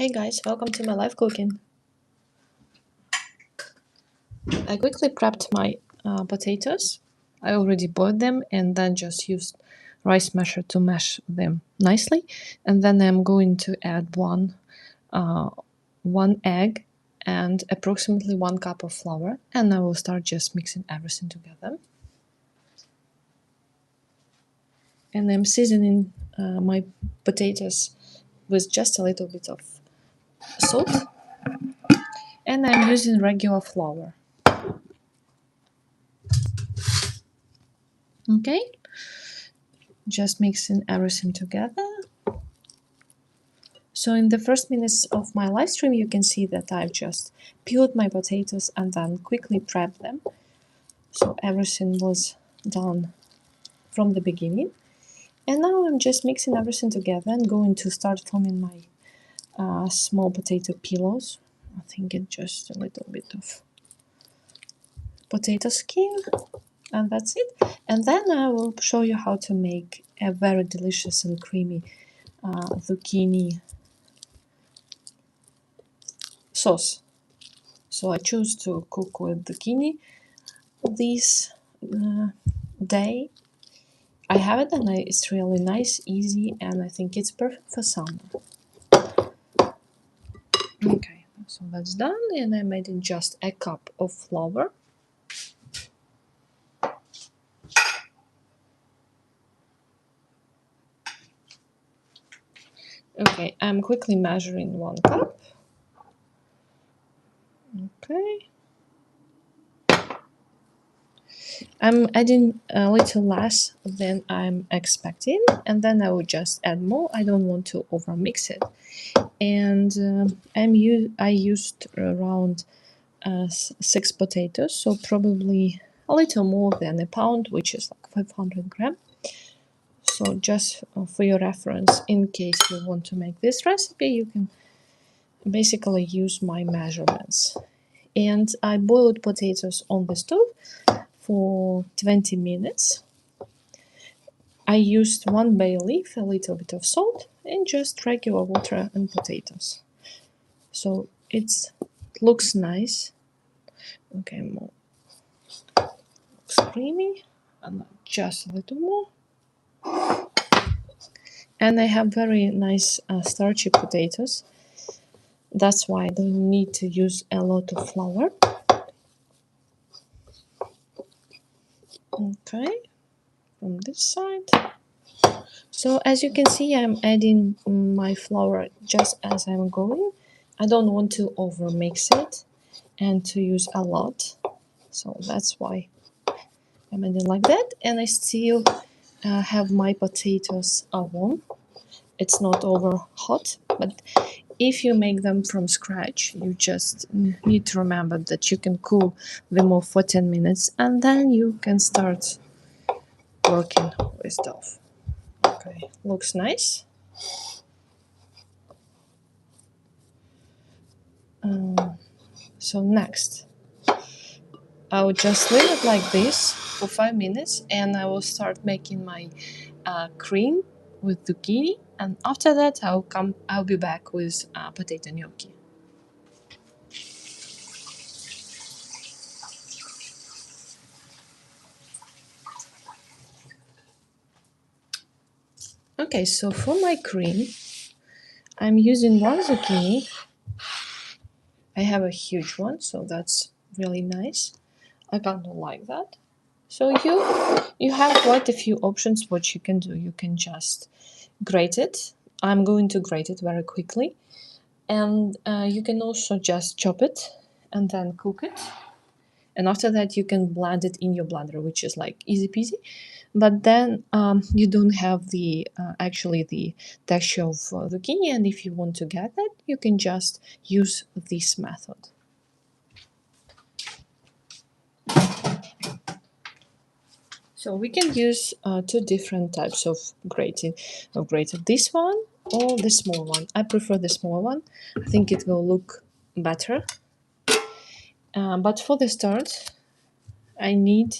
Hey guys, welcome to my live cooking. I quickly prepped my potatoes. I already boiled them and then just used rice masher to mash them nicely. And then I'm going to add one egg and approximately 1 cup of flour, and I will start just mixing everything together. And I'm seasoning my potatoes with just a little bit of salt, and I'm using regular flour. Okay, just mixing everything together. So in the first minutes of my live stream, you can see that I've just peeled my potatoes and then quickly prepped them. So everything was done from the beginning. And now I'm just mixing everything together and going to start forming my small potato pillows. I think it's just a little bit of potato skin, and that's it. And then I will show you how to make a very delicious and creamy zucchini sauce. So I choose to cook with zucchini this day. I have it and it's really nice, easy, and I think it's perfect for summer. Okay, so that's done, and I'm adding just a cup of flour. Okay, I'm quickly measuring 1 cup. Okay. I'm adding a little less than I'm expecting, and then I will just add more. I don't want to overmix it. And I used around 6 potatoes, so probably a little more than a pound, which is like 500 grams. So just for your reference, in case you want to make this recipe, you can basically use my measurements. And I boiled potatoes on the stove for 20 minutes. I used 1 bay leaf, a little bit of salt, and just regular water and potatoes. So it looks nice. Okay, more. Looks creamy, and just a little more. And I have very nice starchy potatoes. That's why I don't need to use a lot of flour. Okay, from this side. So as you can see, I'm adding my flour just as I'm going. I don't want to over mix it and to use a lot. So that's why I'm adding like that. And I still have my potatoes warm. It's not over hot, but if you make them from scratch, you just need to remember that you can cool them off for 10 minutes and then you can start working with dough. Okay, looks nice. So next, I will just leave it like this for 5 minutes and I will start making my cream with zucchini, and after that I'll be back with potato gnocchi. Okay, so for my cream, I'm using 1 zucchini. I have a huge one, so that's really nice. I kind of like that. So you have quite a few options what you can do. You can just grate it. I'm going to grate it very quickly. And you can also just chop it and then cook it. And after that, you can blend it in your blender, which is like easy peasy. But then you don't have the actually the texture of zucchini. And if you want to get that, you can just use this method. So we can use 2 different types of grating. This one or the small one. I prefer the small one. I think it will look better. But for the start, I need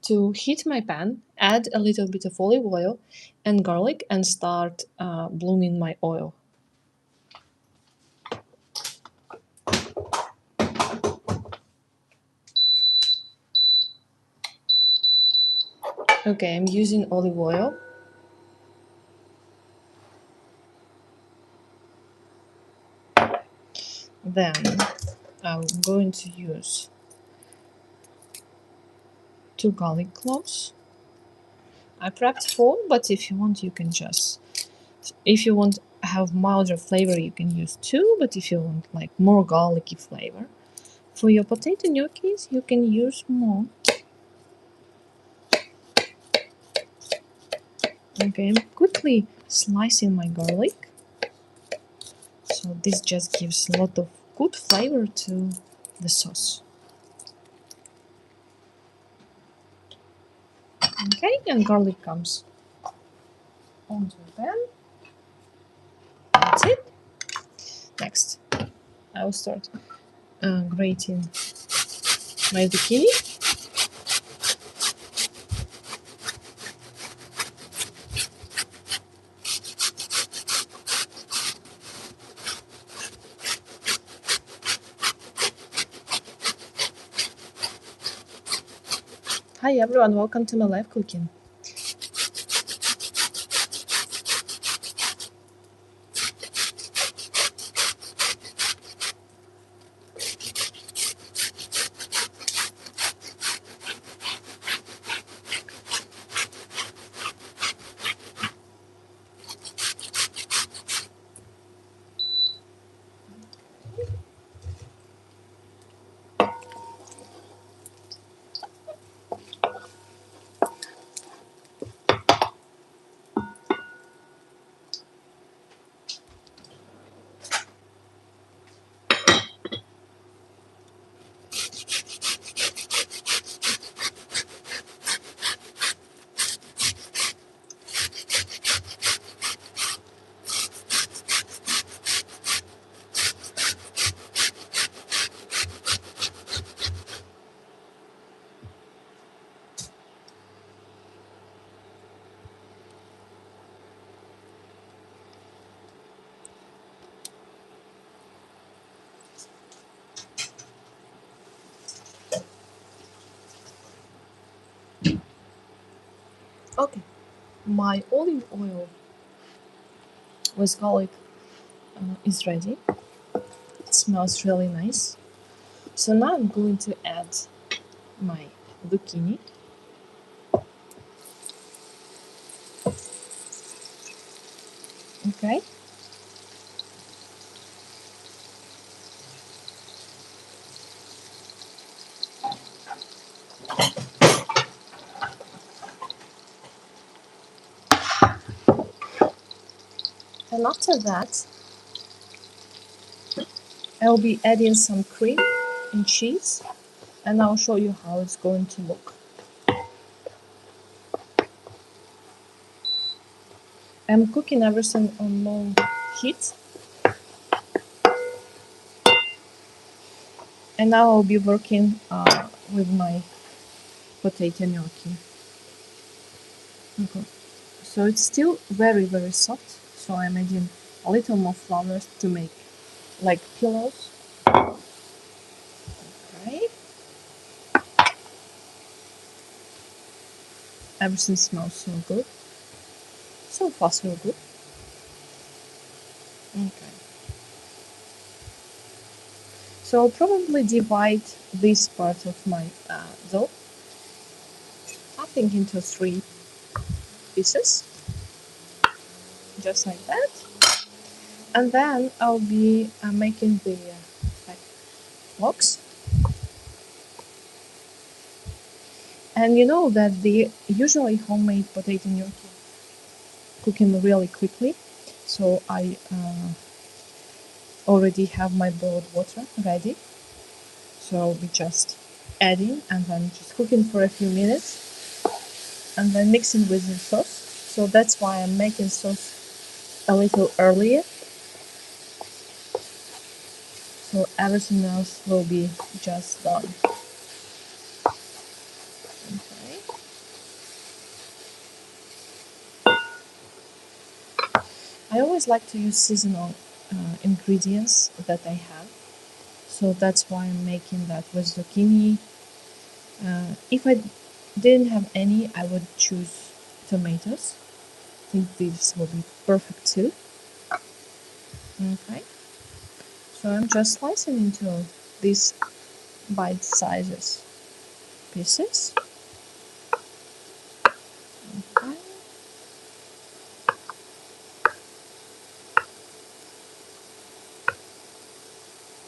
to heat my pan, add a little bit of olive oil and garlic, and start blooming my oil. Okay, I'm using olive oil. Then I'm going to use 2 garlic cloves. I prepped 4, but if you want, you can just, if you want to have milder flavor, you can use 2, but if you want like more garlicky flavor, for your potato gnocchis, you can use more. Okay, I'm quickly slicing my garlic. So this just gives a lot of good flavor to the sauce. Okay, and garlic comes onto the pan. That's it. Next, I will start grating my zucchini. Hi everyone, welcome to my live cooking. Okay, my olive oil with garlic is ready. It smells really nice. So now I'm going to add my zucchini. Okay. And after that, I'll be adding some cream and cheese, and I'll show you how it's going to look. I'm cooking everything on low heat, and now I'll be working with my potato gnocchi. Okay. So it's still very soft, so I'm adding a little more flour to make like pillows. Okay. Everything smells so good. So far so good. Okay. So I'll probably divide this part of my dough, I think, into 3 pieces, just like that. And then I'll be making the like blocks. And you know that the usually homemade potato gnocchi cooking really quickly, so I already have my boiled water ready. So I'll be just adding and then just cooking for a few minutes and then mixing with the sauce. So that's why I'm making sauce a little earlier. So everything else will be just done. Okay. I always like to use seasonal ingredients that I have. So that's why I'm making that with zucchini. If I didn't have any, I would choose tomatoes. I think these will be perfect too. Okay, so I'm just slicing into these bite sizes pieces. Okay.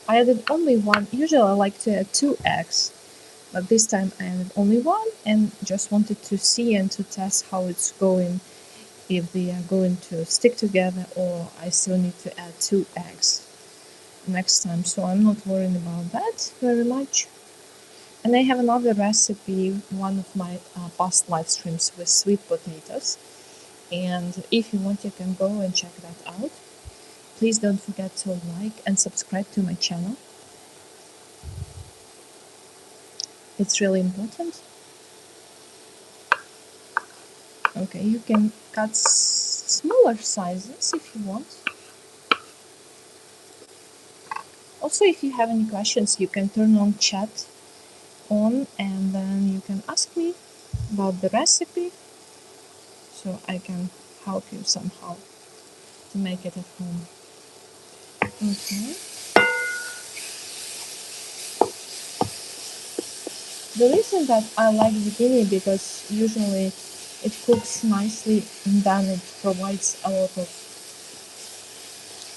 I added only one. Usually I like to add 2 eggs, but this time I added only one and just wanted to see and to test how it's going, if they are going to stick together or I still need to add 2 eggs next time. So I'm not worried about that very much. And I have another recipe, one of my past live streams with sweet potatoes. And if you want, you can go and check that out. Please don't forget to like and subscribe to my channel. It's really important. Okay, you can cut smaller sizes if you want. Also, if you have any questions, you can turn on chat on and then you can ask me about the recipe so I can help you somehow to make it at home. Okay. The reason that I like zucchini because usually it cooks nicely and then it provides a lot of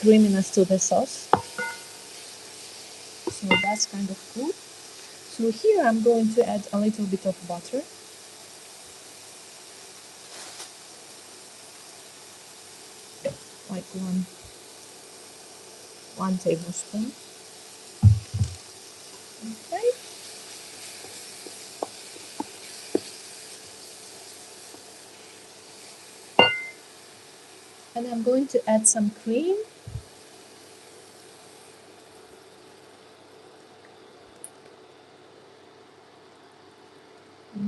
creaminess to the sauce. So that's kind of cool. So here I'm going to add a little bit of butter. Like one tablespoon. Okay. And I'm going to add some cream.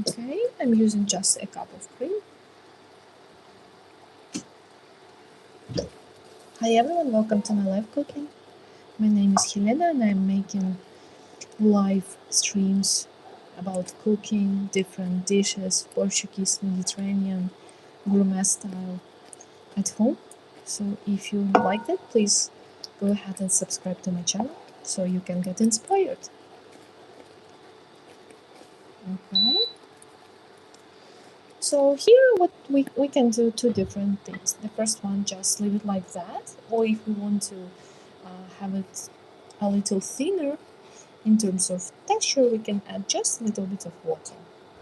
Okay, I'm using just a cup of cream. Hi everyone, welcome to my live cooking. My name is Helena and I'm making live streams about cooking different dishes, Portuguese, Mediterranean, gourmet style at home. So if you liked it, please go ahead and subscribe to my channel so you can get inspired. Okay. So here what we can do 2 different things. The first one, just leave it like that, or if we want to have it a little thinner in terms of texture, we can add just a little bit of water.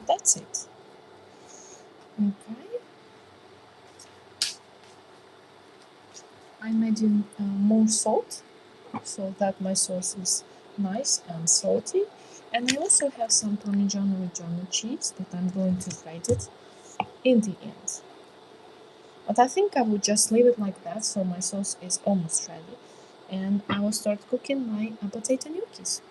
That's it. Okay. I'm adding more salt so that my sauce is nice and salty. And I also have some Parmigiano Reggiano cheese that I'm going to grate it in the end. But I think I will just leave it like that so my sauce is almost ready. And I will start cooking my potato gnocchis.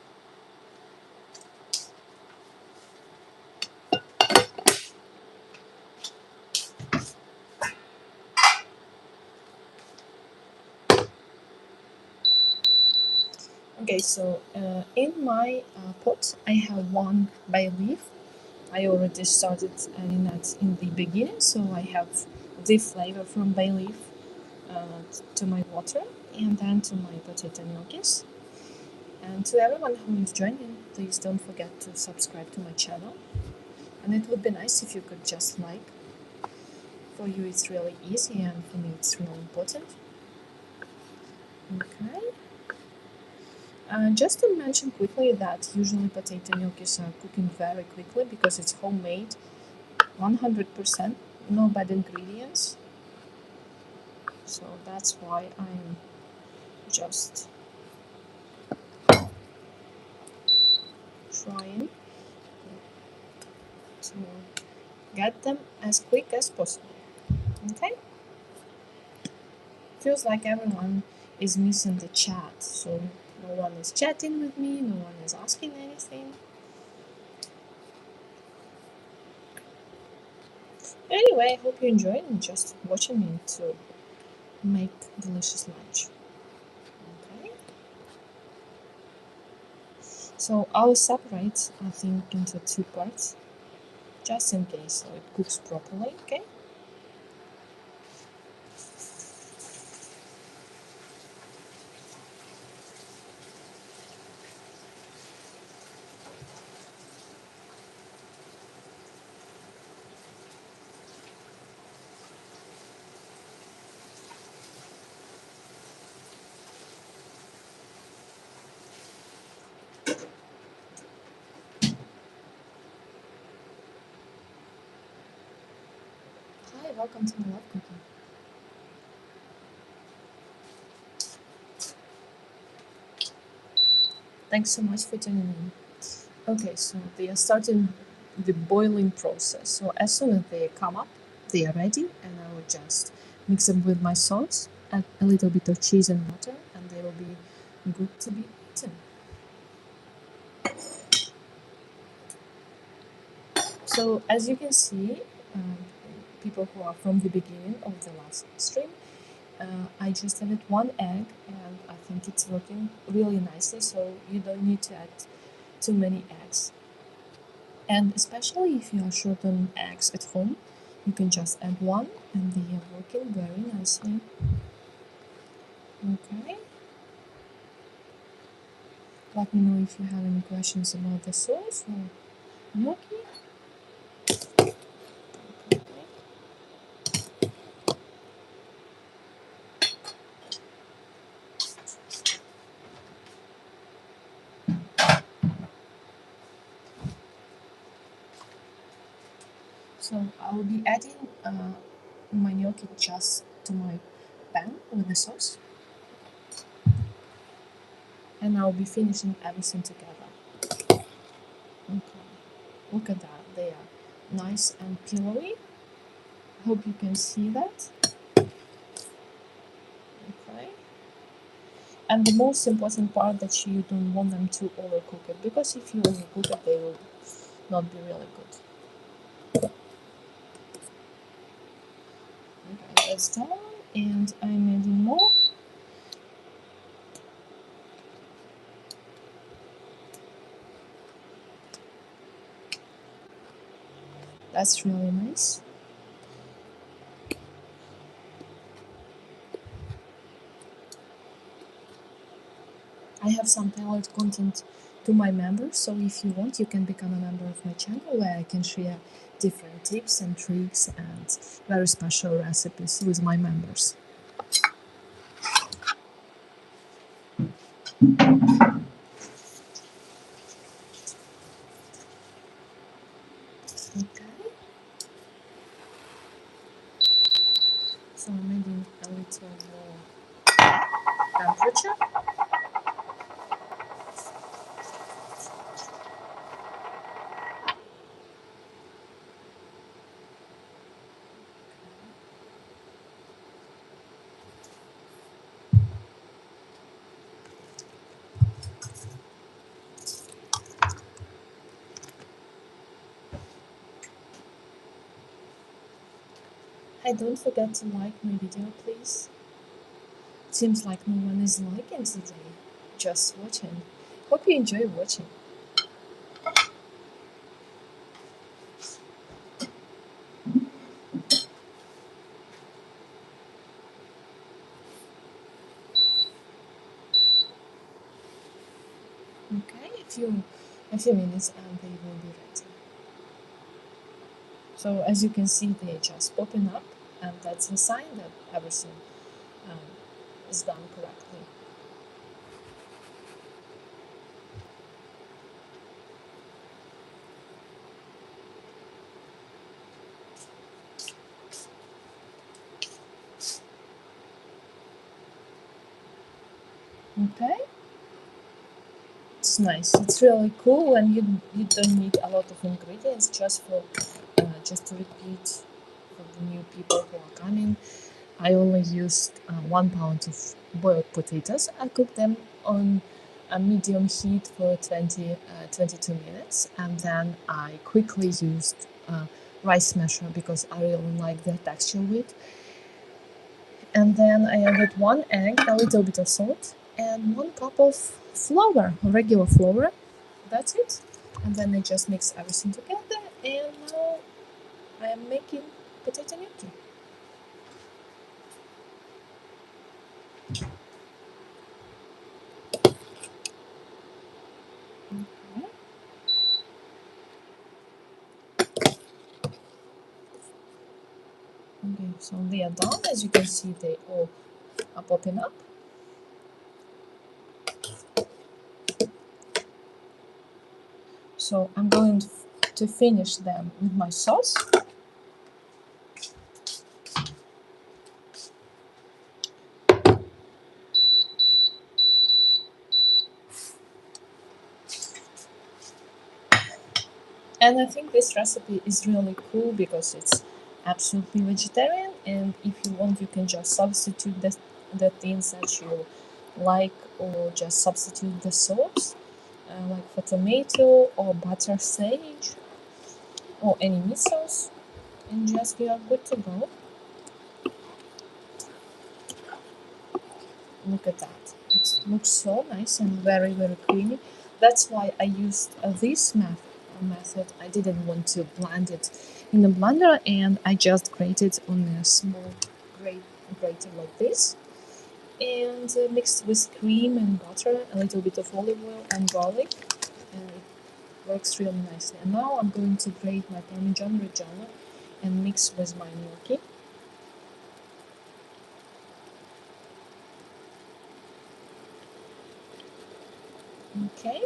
Okay, so in my pot I have one bay leaf. I already started adding that in the beginning, so I have the flavor from bay leaf to my water and then to my potato gnocchis. And to everyone who is joining, please don't forget to subscribe to my channel. And it would be nice if you could just like. For you it's really easy and for me it's really important. Okay. Just to mention quickly that usually potato gnocchis are cooking very quickly because it's homemade, 100%, no bad ingredients. So that's why I'm just trying to get them as quick as possible. Okay? Feels like everyone is missing the chat, so no one is chatting with me, no one is asking anything. Anyway, I hope you enjoyed and just watching me to make delicious lunch. Okay? So I'll separate, I think, into 2 parts. just in case, so it cooks properly. Okay. Hi, welcome to my love cooking. Thanks so much for tuning in. Okay, so they are starting the boiling process. So as soon as they come up, they are ready, and I will just mix them with my sauce, add a little bit of cheese and water, and they will be good to be eaten. So as you can see, people who are from the beginning of the last stream, I just added one egg, and I think it's working really nicely. So you don't need to add too many eggs. And especially if you are short on eggs at home, you can just add one and they are working very nicely. Okay. Let me know if you have any questions about the sauce or gnocchi. Okay. So I will be adding my gnocchi just to my pan with the sauce. And I'll be finishing everything together. Okay. Look at that. They are nice and pillowy. Hope you can see that. Okay. And the most important part that you don't want them to overcook it, because if you overcook it, they will not be really good. Okay, that's done, and I'm adding more. That's really nice. I have some tailored content to my members, so if you want, you can become a member of my channel where I can share different tips and tricks and very special recipes with my members. Okay. So I'm adding a little more temperature. Hey, don't forget to like my video, please. It seems like no one is liking today, just watching. Hope you enjoy watching. Okay, a few minutes and they will be ready. So as you can see, they are just popping up, and that's a sign that everything um, is done correctly. Okay, it's nice. It's really cool, and you don't need a lot of ingredients just to repeat for the new people who are coming. I only used 1 pound of boiled potatoes. I cooked them on a medium heat for 22 minutes, and then I quickly used rice smasher because I really like the texture of it. And then I added one egg, a little bit of salt, and 1 cup of flour, regular flour. That's it. And then I just mix everything together, And now I am making potato gnocchi. Okay. Okay, so they are done. As you can see, they all are popping up. So I'm going to finish them with my sauce. And I think this recipe is really cool because it's absolutely vegetarian, and if you want you can just substitute the things that you like, or just substitute the sauce, like for tomato or butter sage or any meat sauce, and just you are good to go. Look at that. It looks so nice and very, very creamy. That's why I used this method. I didn't want to blend it in the blender, and I just grated on a small grater like this, and mixed with cream and butter, a little bit of olive oil and garlic, and it works really nicely. And now I'm going to grate my Parmigiano Reggiano and mix with my gnocchi. Okay.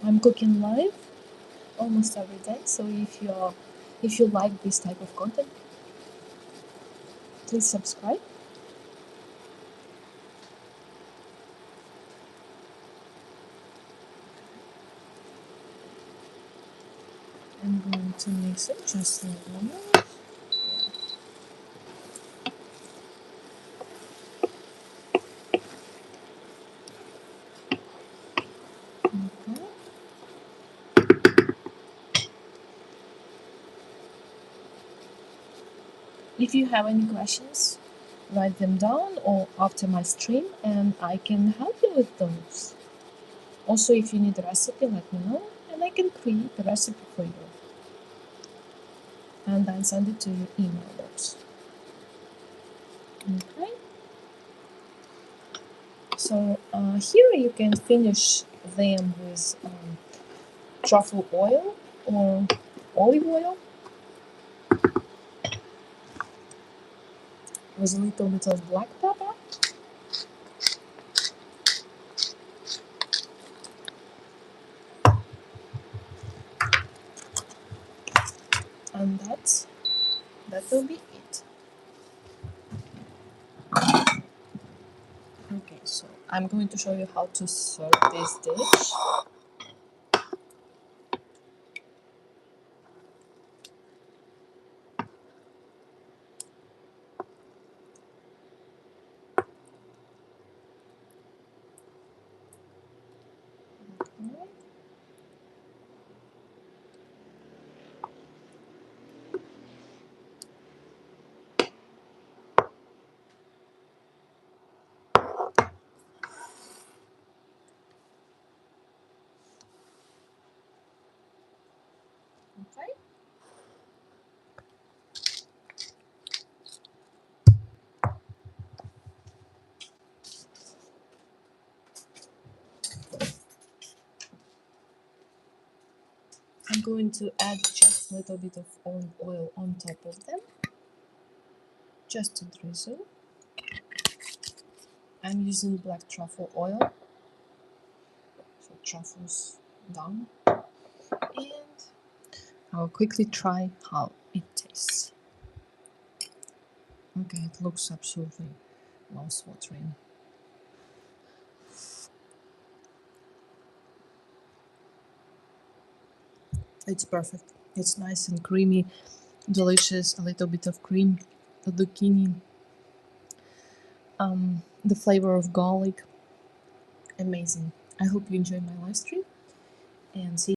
I'm cooking live almost every day. So if you like this type of content, please subscribe. I'm going to mix it just like normal. Okay. If you have any questions, write them down or after my stream, and I can help you with those. Also, if you need a recipe, let me know, and I can create the recipe for you and then send it to your email box. Okay. So here you can finish them with truffle oil or olive oil with a little bit of black pepper. And that will be it. Okay, so I'm going to show you how to serve this dish. Okay. Okay. I'm going to add just a little bit of olive oil on top of them, just to drizzle. I'm using black truffle oil, so truffles down, and I'll quickly try how it tastes. Okay, it looks absolutely mouth-watering. It's perfect. It's nice and creamy, delicious, a little bit of cream, the zucchini, the flavor of garlic. Amazing. I hope you enjoyed my live stream, and see